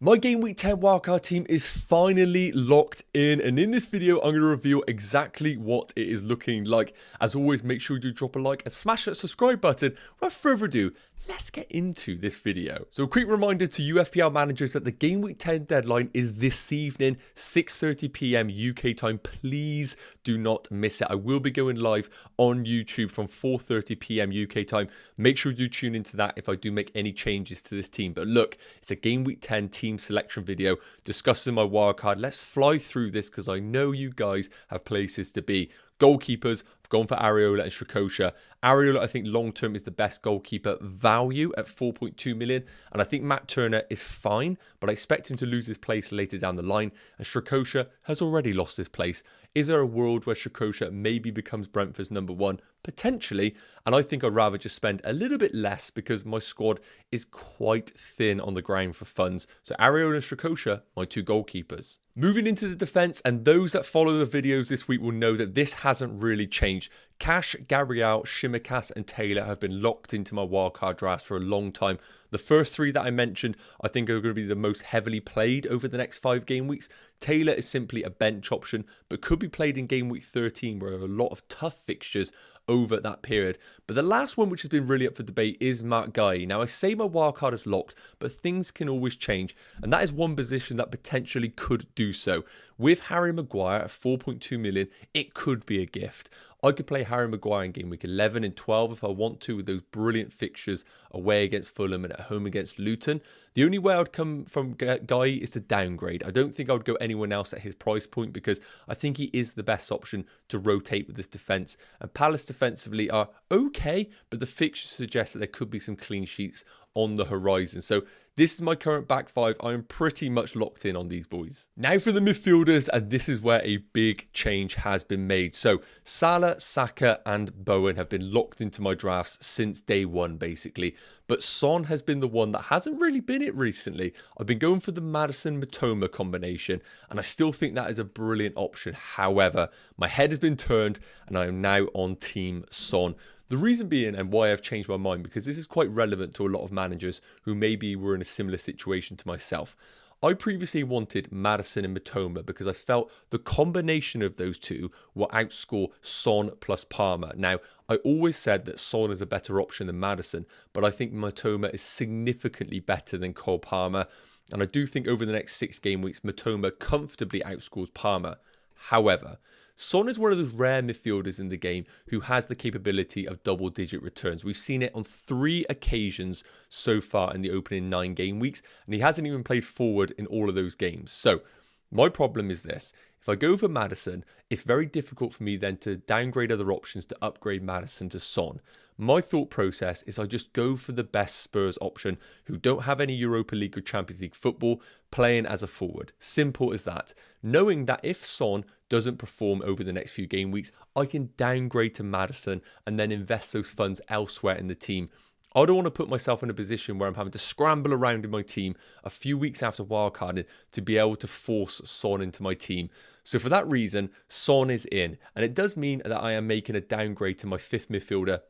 My Game Week 10 wildcard team is finally locked in, and in this video I'm going to reveal exactly what it is looking like. As always, make sure you do drop a like and smash that subscribe button. Without further ado, let's get into this video. So a quick reminder to you FPL managers that the Game Week 10 deadline is this evening, 6:30 PM UK time. Please do not miss it. I will be going live on YouTube from 4:30 PM UK time. Make sure you do tune into that if I do make any changes to this team. But look, it's a Game Week 10 team selection video discussing my wildcard. Let's fly through this because I know you guys have places to be. Goalkeepers, I've gone for Areola and Strakosha. Areola, I think long-term is the best goalkeeper value at 4.2 million. And I think Matt Turner is fine, but I expect him to lose his place later down the line. And Strakosha has already lost his place. Is there a world where Strakosha maybe becomes Brentford's number one? Potentially. And I think I'd rather just spend a little bit less because my squad is quite thin on the ground for funds. So Areola and Strakosha, my two goalkeepers. Moving into the defence, and those that follow the videos this week will know that this hasn't really changed. Cash, Gabriel, Shimikas and Taylor have been locked into my wildcard drafts for a long time. The first three that I mentioned, I think are going to be the most heavily played over the next 5 game weeks. Taylor is simply a bench option, but could be played in game week 13 where there are a lot of tough fixtures over that period. But the last one which has been really up for debate is Mark Guy. Now I say my wildcard is locked, but things can always change. And that is one position that potentially could do so. With Harry Maguire at 4.2 million, it could be a gift. I could play Harry Maguire in game week 11 and 12 if I want to with those brilliant fixtures away against Fulham and at home against Luton. The only way I'd come from Guy is to downgrade. I don't think I would go anyone else at his price point because I think he is the best option to rotate with this defence. And Palace defensively are okay, but the fixtures suggest that there could be some clean sheets on the horizon. So this is my current back five. I am pretty much locked in on these boys. Now for the midfielders, and this is where a big change has been made. So Salah, Saka and Bowen have been locked into my drafts since day one basically. But Son has been the one that hasn't really been it recently. I've been going for the Maddison-Matoma combination and I still think that is a brilliant option. However, my head has been turned and I am now on Team Son. The reason being, and why I've changed my mind, because this is quite relevant to a lot of managers who maybe were in a similar situation to myself. I previously wanted Maddison and Matoma because I felt the combination of those two will outscore Son plus Palmer. Now, I always said that Son is a better option than Maddison, but I think Matoma is significantly better than Cole Palmer. And I do think over the next 6 game weeks, Matoma comfortably outscores Palmer. However, Son is one of those rare midfielders in the game who has the capability of double-digit returns. We've seen it on 3 occasions so far in the opening 9 game weeks, and he hasn't even played forward in all of those games. So my problem is this. If I go for Maddison, it's very difficult for me then to downgrade other options to upgrade Maddison to Son. My thought process is I just go for the best Spurs option who don't have any Europa League or Champions League football playing as a forward. Simple as that. Knowing that if Son doesn't perform over the next few game weeks, I can downgrade to Maddison and then invest those funds elsewhere in the team. I don't want to put myself in a position where I'm having to scramble around in my team a few weeks after wildcarding to be able to force Son into my team. So for that reason, Son is in. And it does mean that I am making a downgrade to my 5th midfielder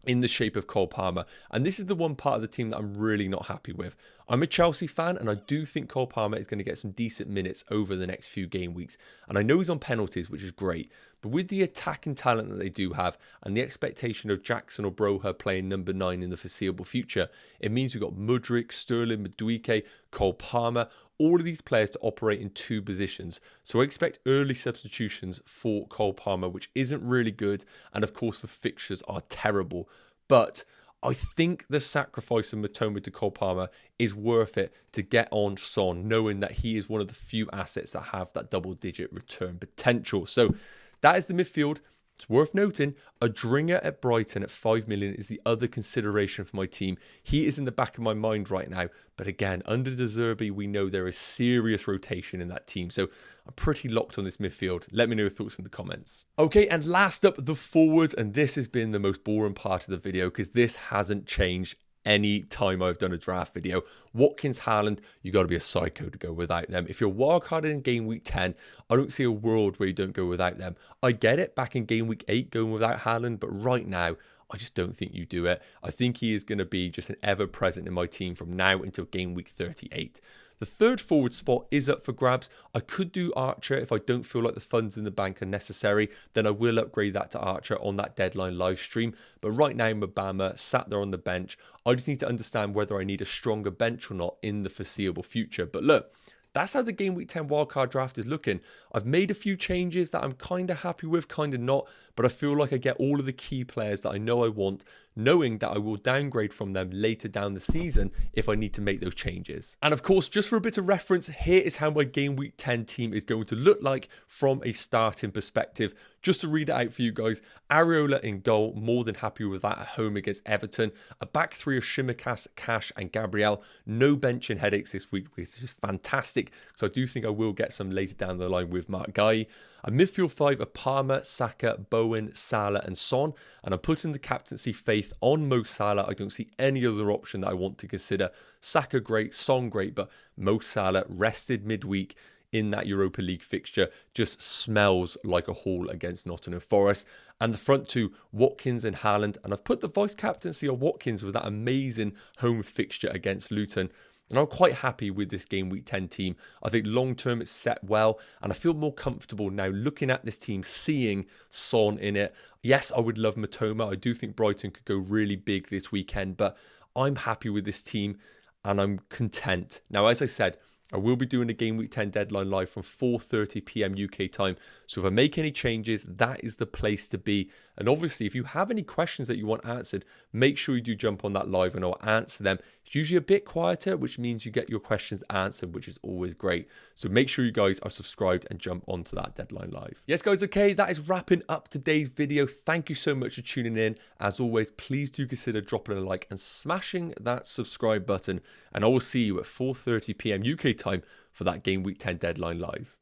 in the shape of Cole Palmer. And this is the one part of the team that I'm really not happy with. I'm a Chelsea fan and I do think Cole Palmer is going to get some decent minutes over the next few game weeks. And I know he's on penalties, which is great. But with the attacking talent that they do have and the expectation of Jackson or Broha playing number 9 in the foreseeable future, it means we've got Mudryk, Sterling, Madueke, Cole Palmer, all of these players to operate in 2 positions. So I expect early substitutions for Cole Palmer, which isn't really good. And of course, the fixtures are terrible. But I think the sacrifice of Matoma to Cole Palmer is worth it to get on Son, knowing that he is one of the few assets that have that double-digit return potential. So that is the midfield. It's worth noting, Adringer at Brighton at 5 million is the other consideration for my team. He is in the back of my mind right now. But again, under De Zerbi, we know there is serious rotation in that team. So I'm pretty locked on this midfield. Let me know your thoughts in the comments. Okay, and last up, the forwards. And this has been the most boring part of the video because this hasn't changed any time I've done a draft video. Watkins, Haaland, you got to be a psycho to go without them. If you're wildcarded in game week 10, I don't see a world where you don't go without them. I get it back in game week 8 going without Haaland, but right now, I just don't think you do it. I think he is going to be just an ever-present in my team from now until game week 38. The third forward spot is up for grabs. I could do Archer if I don't feel like the funds in the bank are necessary. Then I will upgrade that to Archer on that deadline live stream. But right now, Mabama sat there on the bench. I just need to understand whether I need a stronger bench or not in the foreseeable future. But look, that's how the Game Week 10 wildcard draft is looking. I've made a few changes that I'm kind of happy with, kind of not, but I feel like I get all of the key players that I know I want, knowing that I will downgrade from them later down the season if I need to make those changes. And of course, just for a bit of reference, here is how my Game Week 10 team is going to look like from a starting perspective. Just to read it out for you guys, Areola in goal, more than happy with that at home against Everton. A back three of Shimikas, Cash and Gabriel. No benching headaches this week, which is fantastic, so I do think I will get some later down the line with Mark Guy. A midfield five of Palmer, Saka, Bowen, Salah and Son. And I'm putting the captaincy faith on Mo Salah. I don't see any other option that I want to consider. Saka great, Son great, but Mo Salah rested midweek in that Europa League fixture just smells like a haul against Nottingham Forest. And the front two, Watkins and Haaland. And I've put the vice captaincy on Watkins with that amazing home fixture against Luton. And I'm quite happy with this Game Week 10 team. I think long term it's set well, and I feel more comfortable now looking at this team, seeing Son in it. Yes, I would love Matoma. I do think Brighton could go really big this weekend, but I'm happy with this team and I'm content. Now, as I said, I will be doing a Game Week 10 deadline live from 4:30 p.m. UK time. So if I make any changes, that is the place to be. And obviously, if you have any questions that you want answered, make sure you do jump on that live and I'll answer them. It's usually a bit quieter, which means you get your questions answered, which is always great. So make sure you guys are subscribed and jump onto that deadline live. Yes, guys, okay, that is wrapping up today's video. Thank you so much for tuning in. As always, please do consider dropping a like and smashing that subscribe button. And I will see you at 4:30 p.m. UK time for that Game Week 10 deadline live.